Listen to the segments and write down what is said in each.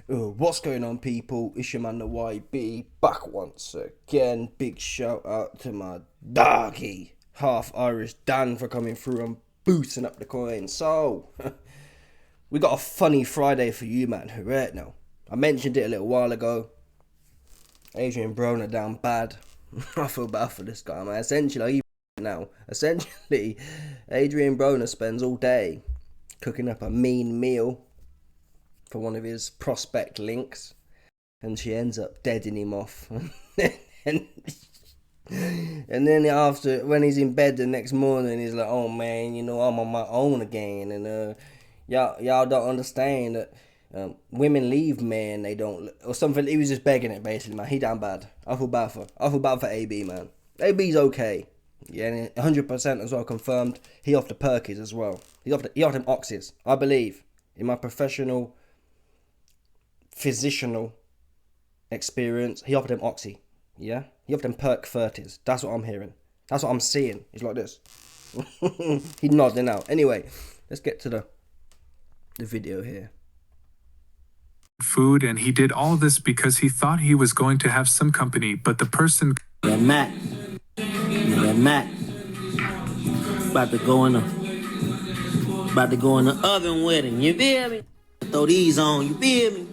What's going on, people? It's your man the YB back once again. Big shout out to my doggy, half Irish Dan, for coming through and boosting up the coin. So, we got a funny Friday for you, man. Right now, I mentioned it a little while ago. Adrien Broner down bad. I feel bad for this guy, man. Essentially, Adrien Broner spends all day cooking up a mean meal for one of his prospect links, and she ends up deading him off. and then after, when he's in bed the next morning, he's like, "Oh man, I'm on my own again, and y'all don't understand that women leave men, they don't," or something. He was just begging it, basically, man. He down bad. I feel bad for AB, man. AB's okay. Yeah, 100% as well confirmed. He off the perkies as well. He off them oxys, I believe, in my professional physicianal experience. He offered him oxy. Yeah, he offered him perk 30s. That's what I'm hearing. That's what I'm seeing. He's like this. He nodding out. Anyway, let's get to the video here. Food, and he did all this because he thought he was going to have some company, but the person that Mac about to go in the oven with him, you feel me? Throw these on, you feel me?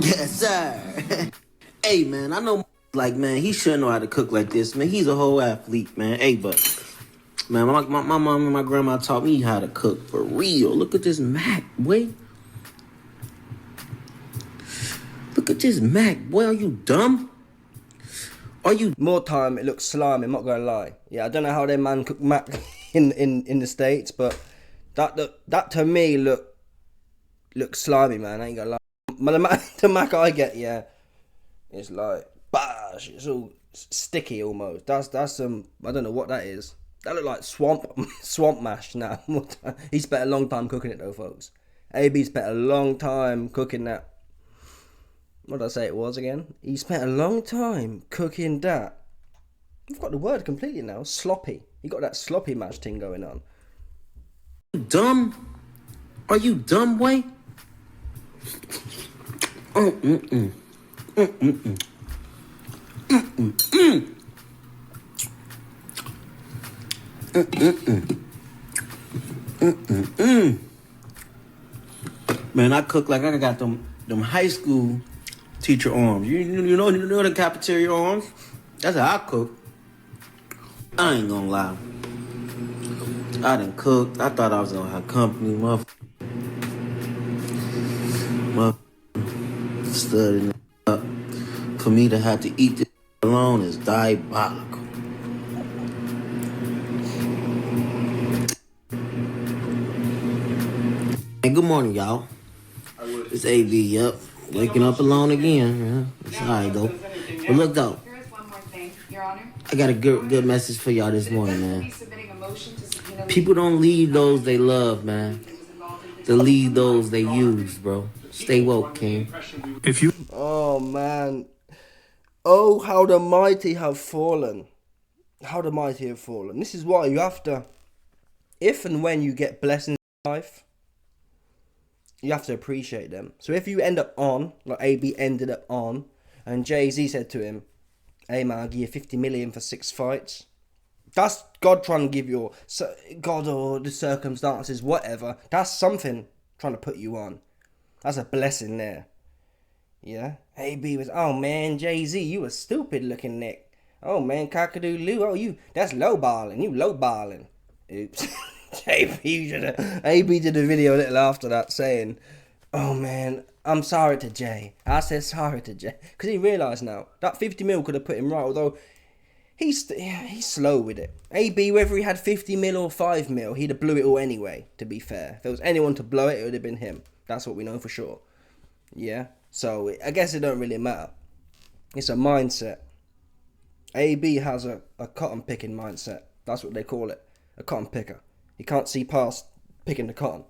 Yes, sir. Hey, man, I know, like, man, he shouldn't know how to cook like this, man. He's a whole athlete, man. Hey, but, man, my mom and my grandma taught me how to cook for real. Look at this Mac, boy. Look at this Mac, boy. Are you dumb? Are you? More time, it looks slimy, I'm not gonna lie. Yeah, I don't know how their man cook Mac in the States, but that to me looks slimy, man. I ain't gonna lie. The Mac I get, yeah, it's like bash. It's all sticky almost. That's some, I don't know what that is. That look like swamp mash now. He spent a long time cooking it though, folks. AB spent a long time cooking that. What did I say it was again? He spent a long time cooking that. I've got the word completely now. Sloppy. He got that sloppy mash thing going on. You dumb? Are you dumb, boy? Man, I cook like I got them high school teacher arms. You know the cafeteria arms? That's how I cook. I ain't gonna lie. I done cooked. I thought I was gonna have company, studying up. For me to have to eat this alone is diabolical. Hey, good morning, y'all. It's AB, yep. Waking up alone again. Yeah. It's alright, though. But look, though. There is one more thing, Your Honor. I got a good message for y'all this morning, man. People don't lead those they love, man. They lead those they use, bro. Stay woke, King. if you Oh man. Oh, how the mighty have fallen. How the mighty have fallen. This is why you have to, if and when you get blessings in life, you have to appreciate them. So if you end up on, like AB ended up on, and Jay-Z said to him, "Hey man, I'll give you 50 million for 6 fights." That's God trying to give you, God or the circumstances, whatever. That's something trying to put you on. That's a blessing there. Yeah. AB was, "Oh man, Jay-Z, you a stupid looking Nick. Oh man, cockadoo-loo. Oh, that's lowballing. You lowballing." Oops. AB did a video a little after that saying, "Oh man, I'm sorry to Jay. I said sorry to Jay." Because he realised now, that 50 mil could have put him right, although he's slow with it. AB, whether he had 50 mil or 5 mil, he'd have blew it all anyway, to be fair. If there was anyone to blow it, it would have been him. That's what we know for sure. Yeah? So, I guess it don't really matter. It's a mindset. AB has a cotton picking mindset. That's what they call it. A cotton picker. He can't see past picking the cotton.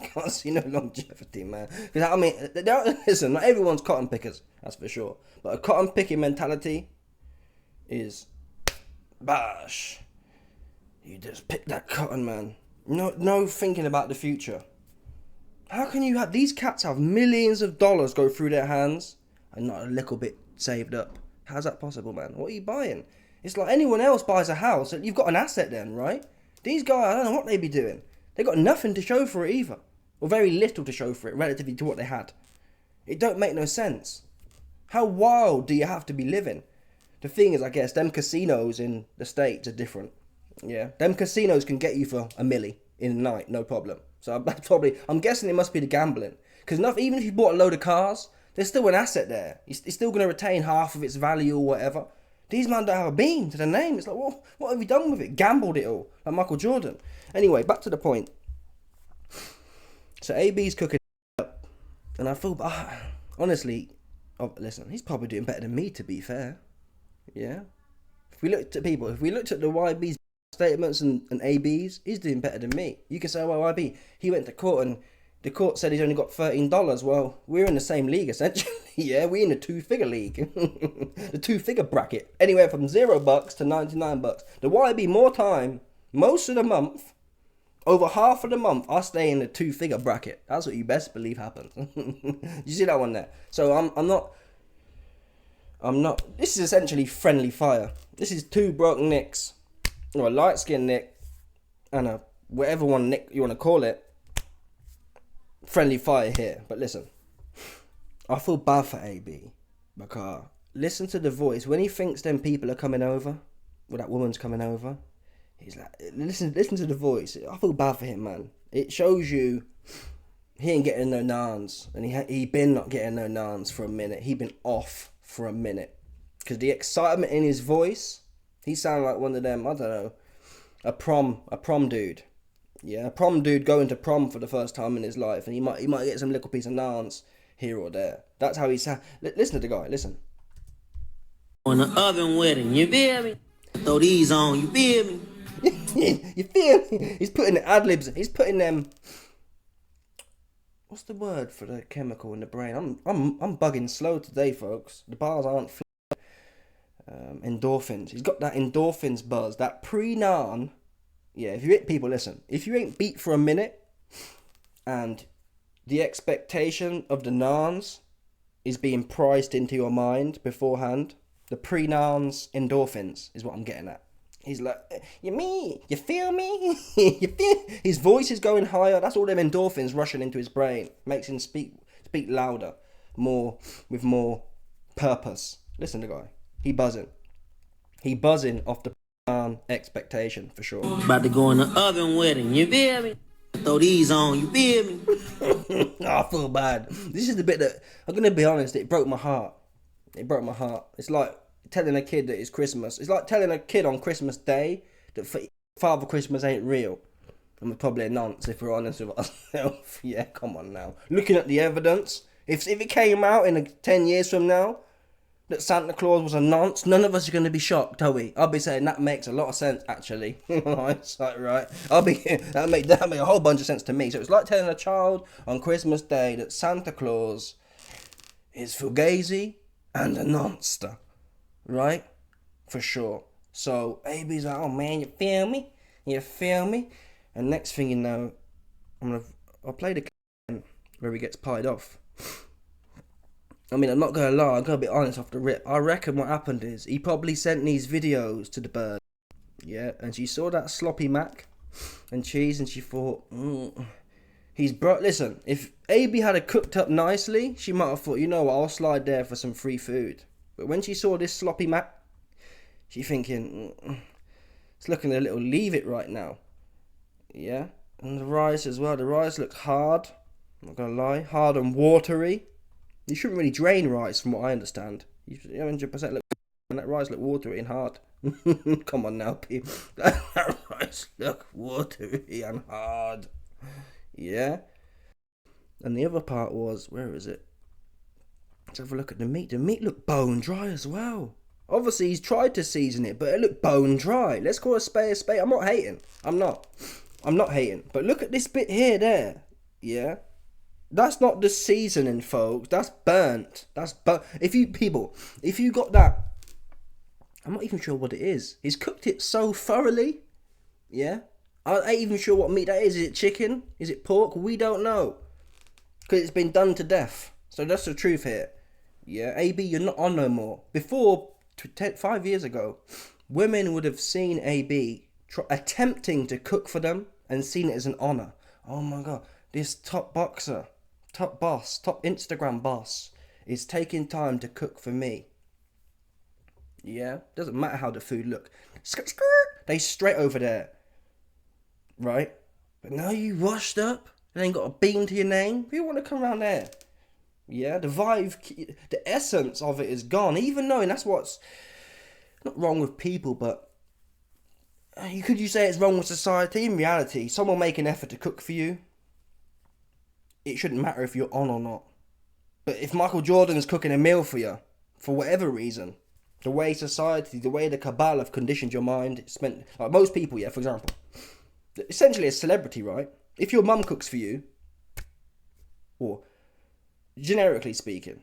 He can't see no longevity, man. Because, I mean, listen, not everyone's cotton pickers. That's for sure. But a cotton picking mentality is bash. You just pick that cotton, man. No thinking about the future. How can you have... These cats have millions of dollars go through their hands and not a little bit saved up. How's that possible, man? What are you buying? It's like anyone else buys a house. You've got an asset then, right? These guys, I don't know what they be doing. They got nothing to show for it either. Or very little to show for it relatively to what they had. It don't make no sense. How wild do you have to be living? The thing is, I guess, them casinos in the States are different. Yeah, them casinos can get you for $1 million in a night, no problem. So that's probably, I'm guessing it must be the gambling. Because even if you bought a load of cars, there's still an asset there. It's still going to retain half of its value or whatever. These men don't have a bean to the name. It's like, well, what have you done with it? Gambled it all, like Michael Jordan. Anyway, back to the point. So AB's cooking up, and I feel, honestly, listen, he's probably doing better than me, to be fair. Yeah. If we looked at the YB's statements and AB's, he's doing better than me. You can say, well, YB, he went to court and the court said he's only got $13. Well, we're in the same league, essentially. Yeah, we're in the 2-figure league. The 2-figure bracket. Anywhere from $0 to $99. The YB more time, most of the month, over half of the month, I stay in the 2-figure bracket. That's what you best believe happens. You see that one there? So I'm not, this is essentially friendly fire. This is two broke nicks, or a light-skinned nick, and a whatever one nick you want to call it. Friendly fire here. But listen, I feel bad for AB, because listen to the voice. When he thinks them people are coming over, or that woman's coming over, he's like, listen to the voice. I feel bad for him, man. It shows you he ain't getting no nans, and he been not getting no nans for a minute. He been off for a minute, because the excitement in his voice, he sounded like one of them, I don't know, a prom dude. Yeah, a prom dude going to prom for the first time in his life, and he might get some little piece of nans here or there. That's how he sound. Listen to the guy. Listen. On the oven wedding, you feel me? Throw these on, you feel me? You feel me? He's putting the ad libs. He's putting them. What's the word for the chemical in the brain? I'm bugging slow today, folks. The bars aren't. Endorphins. He's got that endorphins buzz. That pre-nan. Yeah, if you hit people, listen. If you ain't beat for a minute, and the expectation of the nans is being priced into your mind beforehand, the pre-nans endorphins is what I'm getting at. He's like, you feel me? You feel? His voice is going higher. That's all them endorphins rushing into his brain. Makes him speak louder, with more purpose. Listen to the guy. He buzzing off the expectation for sure. About to go in the oven wedding, you feel me? Throw these on, you feel me? I feel bad. This is the bit that, I'm going to be honest, it broke my heart. It's like telling a kid that it's Christmas. It's like telling a kid on Christmas Day that Father Christmas ain't real. I'm probably a nonce if we're honest with ourselves. Yeah, come on now. Looking at the evidence, if it came out in 10 years from now that Santa Claus was a nonce, none of us are going to be shocked, are we? I'll be saying that makes a lot of sense, actually. It's like, right? That make a whole bunch of sense to me. So it's like telling a child on Christmas Day that Santa Claus is fugazi and a nonster, right? For sure. So AB's like, oh man, you feel me? And next thing you know, I'll play the where he gets pied off. I mean, I'm not going to lie, I'm going to be honest off the rip. I reckon what happened is, he probably sent these videos to the bird. Yeah, and she saw that sloppy mac and cheese, and she thought, listen, if AB had it cooked up nicely, she might have thought, you know what, I'll slide there for some free food. But when she saw this sloppy mac, she thinking, it's looking a little leave it right now. Yeah, and the rice as well. The rice looks hard, I'm not going to lie, hard and watery. You shouldn't really drain rice, from what I understand. You should 100% look, and that rice look watery and hard. Come on now, people. That rice look watery and hard. Yeah. And the other part was, where is it? Let's have a look at the meat. The meat looked bone dry as well. Obviously, he's tried to season it, but it looked bone dry. Let's call a spade a spade. I'm not hating. I'm not hating. But look at this bit here, there. Yeah. That's not the seasoning, folks. That's burnt. If you got that, I'm not even sure what it is. He's cooked it so thoroughly. Yeah. I ain't even sure what meat that is. Is it chicken? Is it pork? We don't know. because it's been done to death. So that's the truth here. Yeah, AB, you're not on no more. Before, 5 years ago, women would have seen AB attempting to cook for them and seen it as an honour. Oh my God, this top boxer, top boss, top Instagram boss is taking time to cook for me. Yeah, doesn't matter how the food look. They straight over there, right? But now you washed up and ain't got a bean to your name. Who want to come around there? Yeah, the vibe, the essence of it is gone. Even knowing that's what's not wrong with people, but could you say it's wrong with society? In reality, someone make an effort to cook for you. It shouldn't matter if you're on or not. But if Michael Jordan's cooking a meal for you, for whatever reason, the way society, the way the cabal have conditioned your mind, it's meant, like most people, yeah, for example, essentially a celebrity, right? If your mum cooks for you, or generically speaking,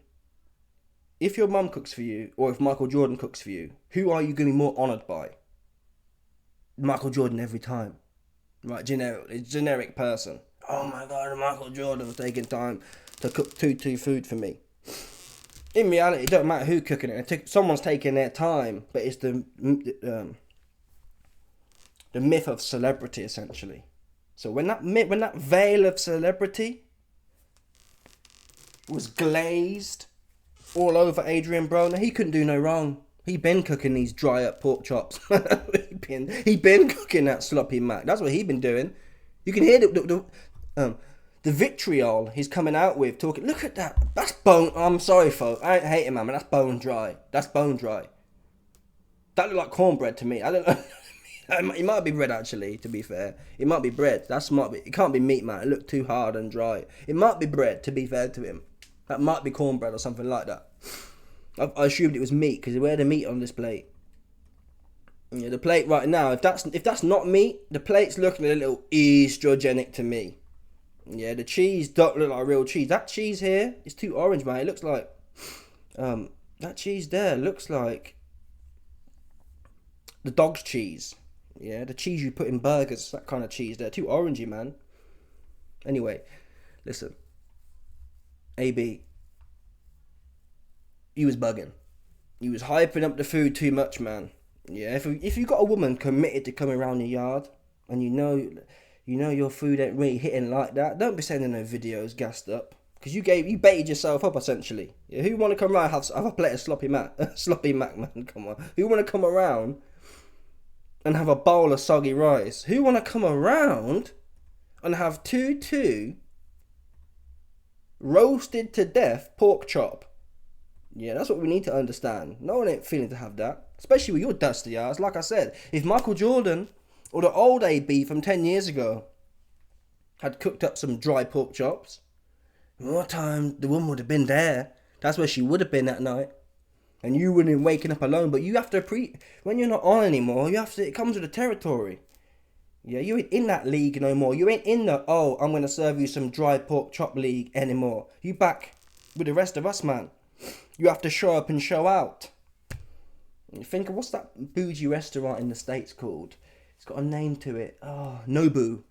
if your mum cooks for you, or if Michael Jordan cooks for you, who are you going to be more honoured by? Michael Jordan every time. Right, generic person. Oh my God, Michael Jordan was taking time to cook two food for me. In reality, it don't matter who cooking it. Someone's taking their time, but it's the myth of celebrity, essentially. So when that veil of celebrity was glazed all over Adrien Broner, he couldn't do no wrong. He been cooking these dry up pork chops. he been cooking that sloppy mac. That's what he been doing. You can hear the vitriol he's coming out with, talking. Look at that. That's bone. I'm sorry, folks. I hate him, man. But that's bone dry. That's bone dry. That looked like cornbread to me. I don't know. It might be bread, actually. To be fair, it might be bread. It can't be meat, man. It looked too hard and dry. It might be bread. To be fair to him, that might be cornbread or something like that. I assumed it was meat because where the meat on this plate. Yeah, the plate right now. If that's not meat, the plate's looking a little estrogenic to me. Yeah, the cheese don't look like real cheese. That cheese here is too orange, man. It looks like that cheese there looks like the dog's cheese. Yeah, the cheese you put in burgers, that kind of cheese there. Too orangey, man. Anyway, listen. AB, you was bugging. You was hyping up the food too much, man. Yeah, if you got a woman committed to coming around your yard and you know your food ain't really hitting like that, don't be sending no videos gassed up. Because you baited yourself up, essentially. Yeah, who want to come around have a plate of sloppy mac, man, come on. Who want to come around and have a bowl of soggy rice? Who want to come around and have two roasted to death pork chop? Yeah, that's what we need to understand. No one ain't feeling to have that. Especially with your dusty ass. Like I said, if Michael Jordan or the old AB from 10 years ago had cooked up some dry pork chops, more time the woman would have been there. That's where she would have been that night. And you wouldn't have waken up alone. But you have to when you're not on anymore, it comes with the territory. Yeah, you ain't in that league no more. You ain't in the, I'm going to serve you some dry pork chop league anymore. You back with the rest of us, man. You have to show up and show out. You think of what's that bougie restaurant in the States called? It's got a name to it. Oh, Nobu.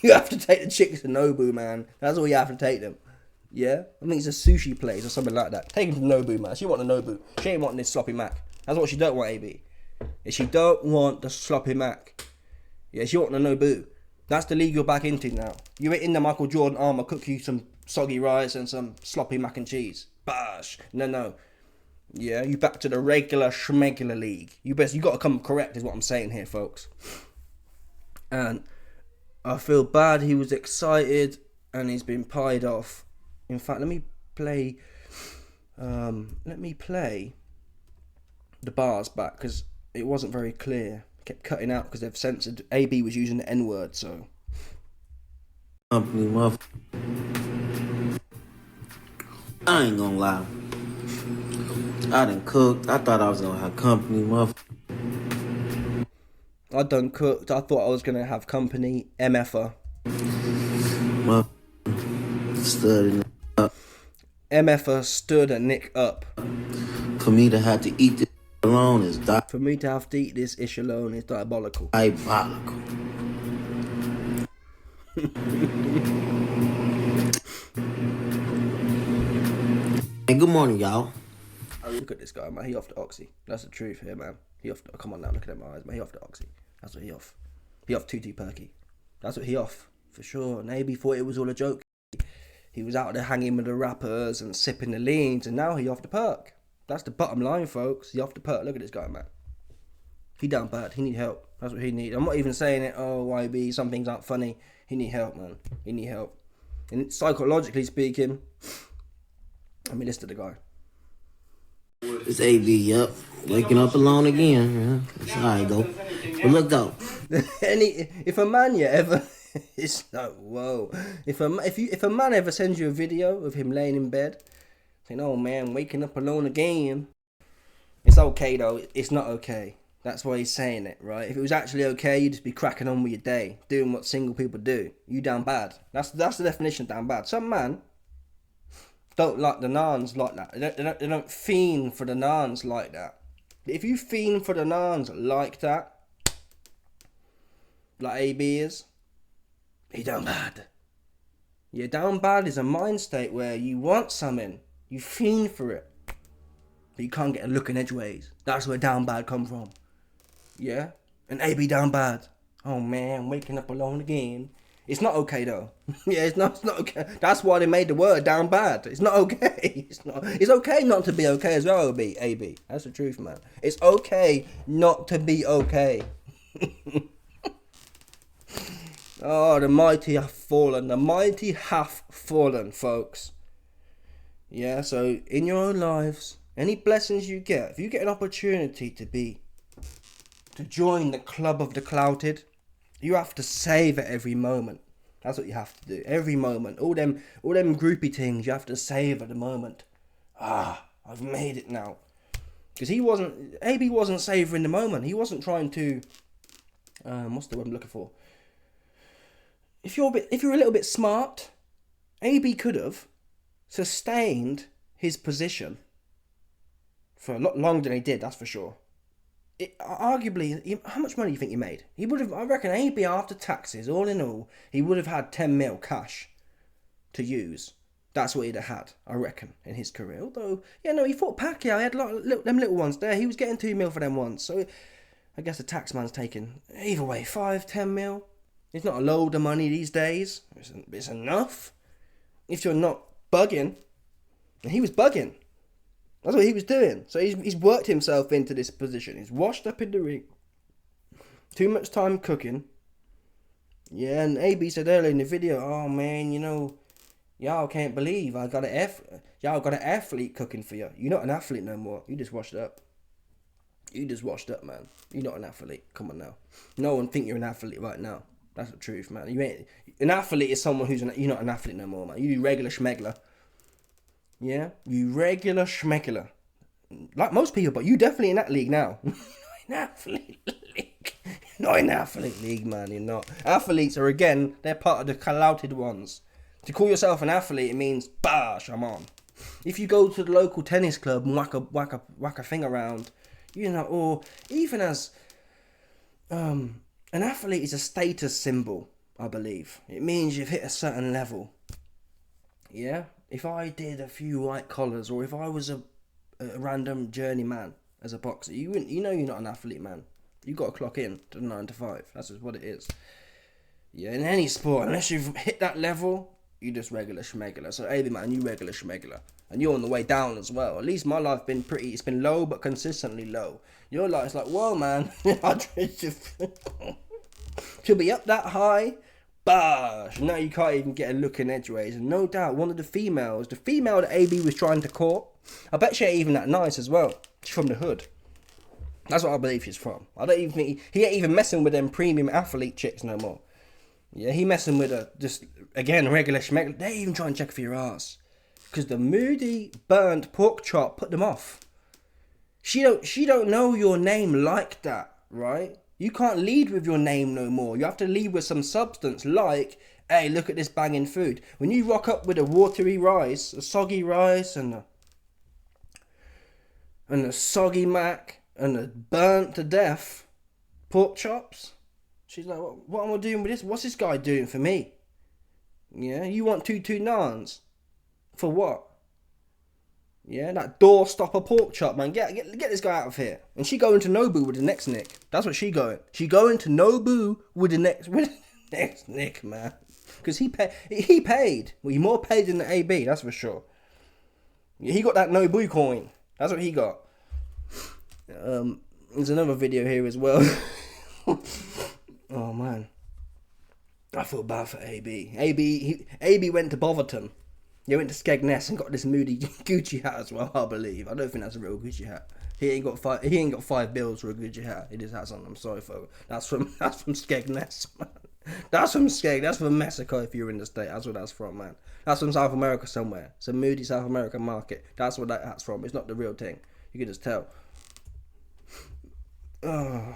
You have to take the chicks to Nobu, man. That's all you have to take them. Yeah? I think it's a sushi place or something like that. Take them to Nobu, man. She want the Nobu. She ain't wanting this sloppy mac. That's what she don't want, AB. Yeah, she don't want the sloppy mac. Yeah, she want the Nobu. That's the league you're back into now. You ain't in the Michael Jordan arm. I'll cook you some soggy rice and some sloppy mac and cheese. Bash. No. Yeah, you back to the regular schmegular league. You got to come correct is what I'm saying here, folks. And I feel bad he was excited and he's been pied off. In fact, let me play the bars back because it wasn't very clear. It kept cutting out because they've censored. AB was using the N-word, so. Company muff. I ain't gonna lie. I done cooked. I thought I was gonna have company, muff. I done cooked. I thought I was gonna have company. MFer. Muff. Stood up. MFer stood a nick up. For me to have to eat this alone is For me to have to eat this ish alone is diabolical. Hey, good morning, y'all. Look at this guy, man. He off the oxy. That's the truth here, man. He off the, come on now, look at them eyes, man. He off the oxy. That's what he off. He off Tutti Perky. That's what he off, for sure. And AB thought it was all a joke. He was out there hanging with the rappers and sipping the leans, and now he off the perk. That's the bottom line, folks. He off the perk. Look at this guy, man. He down bad. He need help. That's what he need. I'm not even saying it, oh, YB, some things aren't funny. He need help, man. He need help. And psychologically speaking, I mean, listen to the guy. It's AB, yep. Waking up alone again. Yeah. That's how I go. But look though. If a man ever, it's like, whoa. If a man ever sends you a video of him laying in bed, saying, "Oh man, waking up alone again," it's okay though. It's not okay. That's why he's saying it, right? If it was actually okay, you'd just be cracking on with your day, doing what single people do. You down bad. That's the definition of down bad. Some man don't like the nans like that. They don't fiend for the nans like that. If you fiend for the nans like that, like AB is, you down bad. Yeah, down bad is a mind state where you want something, you fiend for it, but you can't get a look in edgeways. That's where down bad come from. Yeah, and AB down bad. Oh man, waking up alone again. It's not okay though. Yeah, it's not okay. That's why they made the word down bad. It's not okay. It's okay not to be okay as well, AB. That's the truth, man. It's okay not to be okay. Oh, the mighty have fallen. The mighty have fallen, folks. Yeah, so in your own lives, any blessings you get, if you get an opportunity to join the club of the clouted, you have to savour every moment. That's what you have to do. Every moment. All them groupie things, you have to savour the moment. I've made it now. Because AB wasn't savouring the moment. He wasn't trying to, what's the word I'm looking for? If you're a little bit smart, AB could have sustained his position for a lot longer than he did, that's for sure. Arguably, how much money do you think he made? He would have, I reckon, AB after taxes, all in all, he would have had 10 mil cash to use. That's what he'd have had, I reckon, in his career. Although, yeah, no, he fought Pacquiao. He had them little ones there. He was getting 2 mil for them ones. So, I guess the tax man's taking, either way, 5, 10 mil. It's not a load of money these days. It's enough. If you're not bugging, and he was bugging. That's what he was doing. So he's worked himself into this position. He's washed up in the ring. Too much time cooking. Yeah, and AB said earlier in the video, oh man, y'all can't believe y'all got an athlete cooking for you. You're not an athlete no more. You just washed up. You just washed up, man. You're not an athlete. Come on now. No one think you're an athlete right now. That's the truth, man. You ain't an athlete is someone you're not an athlete no more, man. You regular schmegler. Yeah, you regular schmegler. Like most people, but you definitely in that league now. In athlete league. Not in athlete league, man. You're not. Athletes are they're part of the clouted ones. To call yourself an athlete, it means bash, I'm on. If you go to the local tennis club and whack a thing around, or even as an athlete is a status symbol, I believe. It means you've hit a certain level. Yeah? If I did a few white collars, or if I was a random journeyman as a boxer, you're not an athlete, man. You got to clock in to 9 to 5. That's just what it is. Yeah, in any sport, unless you've hit that level, you just regular schmegler. So, hey, man, you regular schmegler. And you're on the way down as well. At least my life it's been low, but consistently low. Your life's like, whoa, man. Should be up that high. Bash! Now you can't even get a look in edgeways. And no doubt, one of the female that AB was trying to court, I bet she ain't even that nice as well. She's from the hood. That's what I believe she's from. I don't even think he ain't even messing with them premium athlete chicks no more. Yeah, he messing with just again regular schmeck. They ain't even trying to check for your ass, because the moody burnt pork chop put them off. She don't know your name like that, right? You can't lead with your name no more. You have to lead with some substance, like, hey, look at this banging food. When you rock up with a watery rice, a soggy rice, and a soggy mac, and a burnt to death pork chops, she's like, what am I doing with this? What's this guy doing for me? Yeah, you want two naans? For what? Yeah, that door stopper pork chop, man. Get this guy out of here. And she going to Nobu with the next nick. That's what she going. She going to Nobu with the next nick, man. Because he paid. Well, he more paid than the AB, that's for sure. Yeah, he got that Nobu coin. That's what he got. There's another video here as well. Oh man, I feel bad for AB. AB went to Botherton. He went to Skegness and got this moody Gucci hat as well. I believe. I don't think that's a real Gucci hat. He ain't got five bills for a Gucci hat. He just has on. I'm sorry, folks. That's from Skegness, man. That's from Skeg. That's from Mexico. If you're in the state, that's where that's from, man. That's from South America somewhere. It's a moody South American market. That's where that hat's from. It's not the real thing. You can just tell. Oh.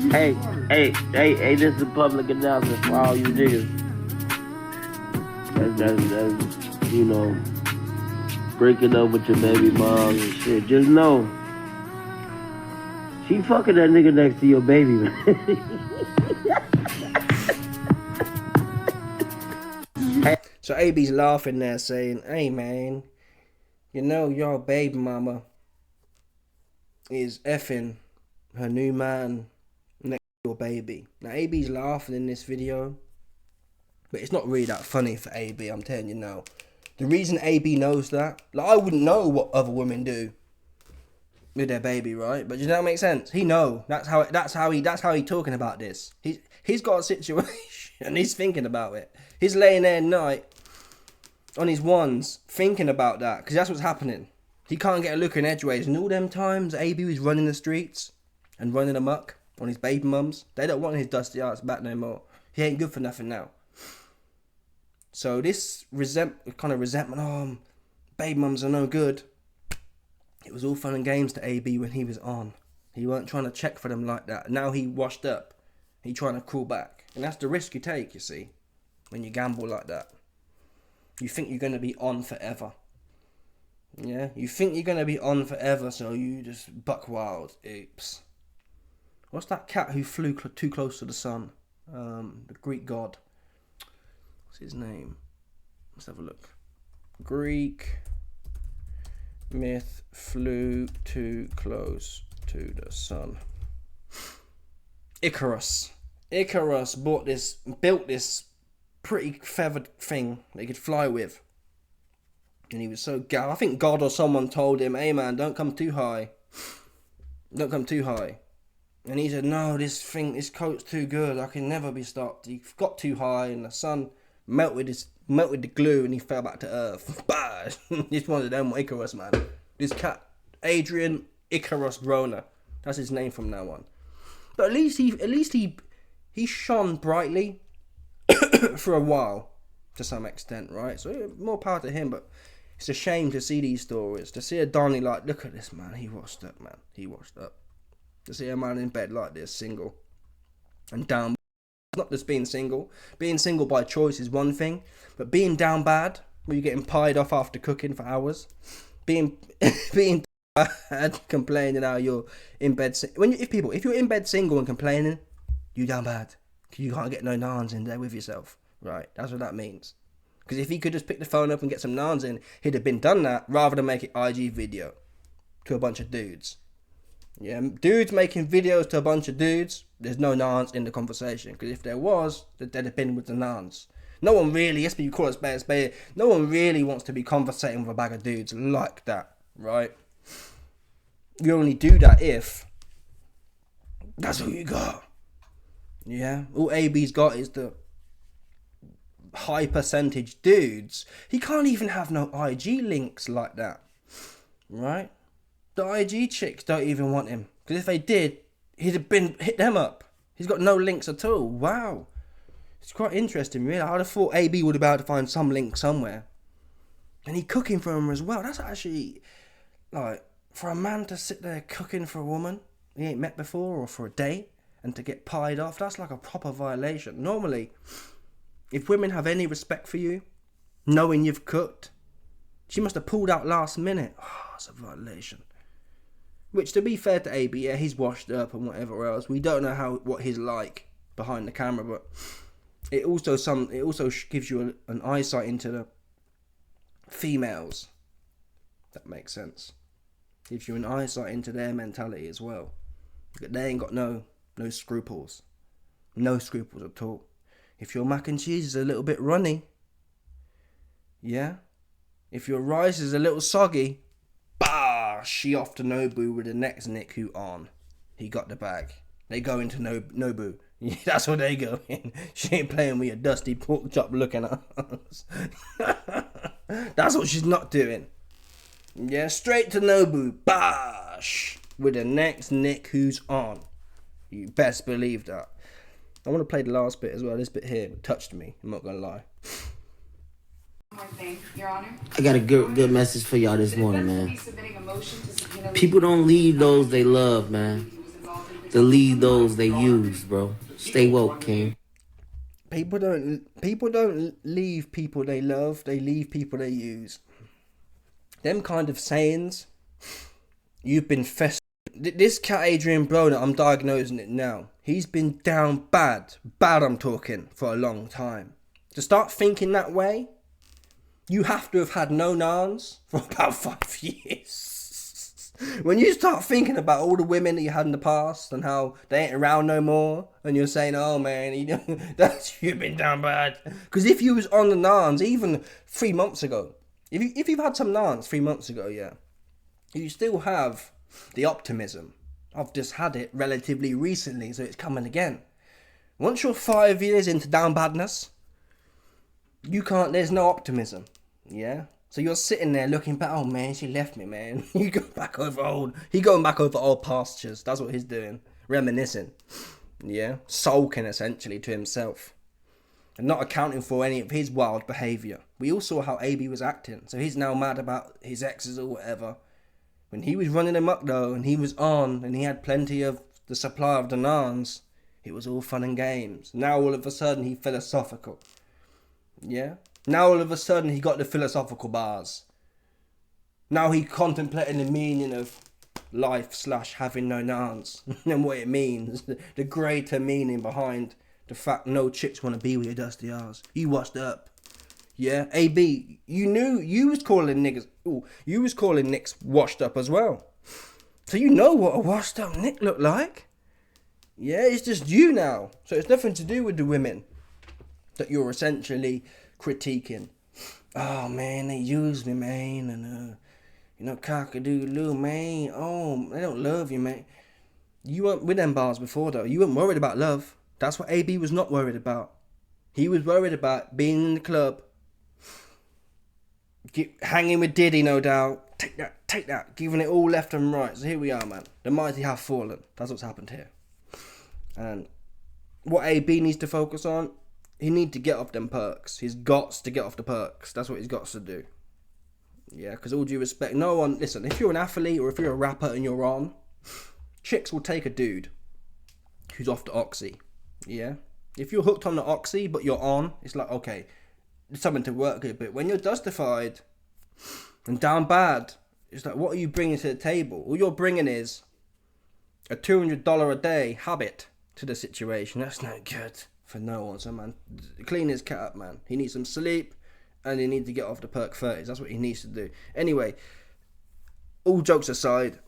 Hey, this is a public announcement for all you niggas. That's you know, breaking up with your baby mom and shit. Just know, she fucking that nigga next to your baby, man. So AB's laughing there saying, hey man, you know your baby mama is effing her new man next to your baby. Now AB's laughing in this video, but it's not really that funny for AB, I'm telling you now. The reason AB knows that, like I wouldn't know what other women do with their baby, right? But does that make sense? He know. That's how he talking about this. He's got a situation and he's thinking about it. He's laying there at night on his ones thinking about that because that's what's happening. He can't get a look in edgeways, and all them times AB was running the streets and running amok on his baby mums. They don't want his dusty ass back no more. He ain't good for nothing now. So this resentment, oh, baby mums are no good. It was all fun and games to AB when he was on. He weren't trying to check for them like that. Now he washed up. He trying to crawl back. And that's the risk you take, you see, when you gamble like that. You think you're going to be on forever. Yeah? You think you're going to be on forever, so you just buck wild. Oops. What's that cat who flew too close to the sun? The Greek god. What's his name? Let's have a look. Greek myth flew too close to the sun. Icarus built this pretty feathered thing that he could fly with. And he was so I think God or someone told him, hey man, don't come too high. Don't come too high. And he said, no, this coat's too good. I can never be stopped. He got too high and the sun melted the glue and he fell back to earth. Bah! It's one of them Icarus, man. This cat, Adrien Broner. That's his name from now on. But at least he shone brightly for a while, to some extent, right? So more power to him, but it's a shame to see these stories. To see a Donny like, look at this man, he washed up, man. He washed up. To see a man in bed like this, single, and down. Not just being single. Being single by choice is one thing, but being down bad, where you're getting pied off after cooking for hours, being bad, complaining how you're in bed. If you're in bed single and complaining, you down bad. Because you can't get no nans in there with yourself, right? That's what that means. Because if he could just pick the phone up and get some nans in, he'd have been done that rather than make it IG video to a bunch of dudes. Yeah, dudes making videos to a bunch of dudes, there's no nans in the conversation. Because if there was, they'd have been with the nans. No one really, yes, but you call it spade a spade, no one really wants to be conversating with a bag of dudes like that, right? You only do that if that's all you got. Yeah, all AB's got is the high percentage dudes. He can't even have no IG links like that, right? The IG chicks don't even want him. Because if they did, he'd have hit them up. He's got no links at all. Wow. It's quite interesting, really. I'd have thought AB would have been able to find some link somewhere. And he cooking for him as well. That's actually, like, for a man to sit there cooking for a woman he ain't met before or for a date and to get pied off, that's like a proper violation. Normally, if women have any respect for you, knowing you've cooked, she must have pulled out last minute. Oh, that's a violation. Which, to be fair to AB, yeah, he's washed up and whatever else. We don't know what he's like behind the camera, but it also gives you an eyesight into females. That makes sense. Gives you an eyesight into their mentality as well. They ain't got no scruples. No scruples at all. If your mac and cheese is a little bit runny, yeah? If your rice is a little soggy, bah! She off to Nobu with the next Nick who on. He got the bag. They go into Nobu. That's what they go in. She ain't playing with your dusty pork chop looking at us. That's what she's not doing. Yeah, straight to Nobu. Bash! With the next Nick who's on. You best believe that. I want to play the last bit as well. This bit here touched me. I'm not going to lie. One more thing, Your Honor. I got a good message for y'all this morning, man. People don't leave those they love, man. They leave those they use, bro. Stay woke, King. People don't leave people they love. They leave people they use. Them kind of sayings, you've been festering. This cat Adrien Broner, I'm diagnosing it now. He's been down bad I'm talking, for a long time. To start thinking that way, you have to have had no nans for about 5 years. When you start thinking about all the women that you had in the past and how they ain't around no more, and you're saying, oh man, you've been down bad. Because if you was on the nans even 3 months ago, if you've had some nans 3 months ago, yeah, you still have the optimism. I've just had it relatively recently, so it's coming again. Once you're 5 years into down badness, there's no optimism, yeah? So you're sitting there looking back, oh man, she left me, man. He going back over old pastures. That's what he's doing. Reminiscing, yeah? Sulking, essentially, to himself. And not accounting for any of his wild behaviour. We all saw how AB was acting, so he's now mad about his exes or whatever. When he was running amok though, and he was on, and he had plenty of the supply of the nans, it was all fun and games. Now all of a sudden he philosophical. Yeah? Now all of a sudden he got the philosophical bars. Now he contemplating the meaning of life / having no nans. And what it means. The greater meaning behind the fact no chicks want to be with your dusty ass. You washed up. Yeah? AB, you knew you was calling niggas. Ooh, you was calling Nicks washed up as well. So you know what a washed up Nick looked like. Yeah, it's just you now. So it's nothing to do with the women that you're essentially critiquing. Oh man, they use me, man, and cock-a-doodle-doo, man. Oh, they don't love you, man. You weren't with them bars before though. You weren't worried about love. That's what AB was not worried about. He was worried about being in the club, hanging with Diddy, no doubt. Take that, giving it all left and right. So here we are, man. The mighty have fallen. That's what's happened here. And what AB needs to focus on, he needs to get off them perks. He's got to get off the perks. That's what he's got to do. Yeah, because all due respect, no one, listen, if you're an athlete or if you're a rapper and you're on, chicks will take a dude who's off the oxy. Yeah? If you're hooked on the oxy but you're on, it's like, okay, it's something to work with. But when you're dustified and down bad, it's like, what are you bringing to the table? All you're bringing is a $200 a day habit to the situation. That's not good for no one. So, man, clean his cat up, man. He needs some sleep and he needs to get off the perk 30s. That's what he needs to do. Anyway, all jokes aside,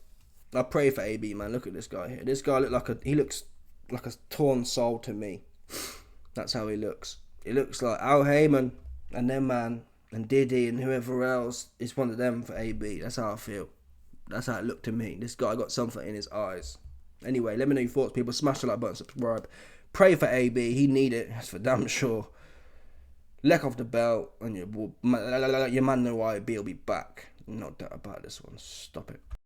I pray for AB, man. Look at this guy here. This guy looks like a torn soul to me. That's how he looks. He looks like Al Heyman and them, man, and Diddy and whoever else is one of them for AB. That's how I feel. That's how it looked to me. This guy got something in his eyes. Anyway, let me know your thoughts, people. Smash the like button, subscribe. Pray for AB. He need it. That's for damn sure. Let off the belt, and your man know why AB will be back. No doubt about this one. Stop it.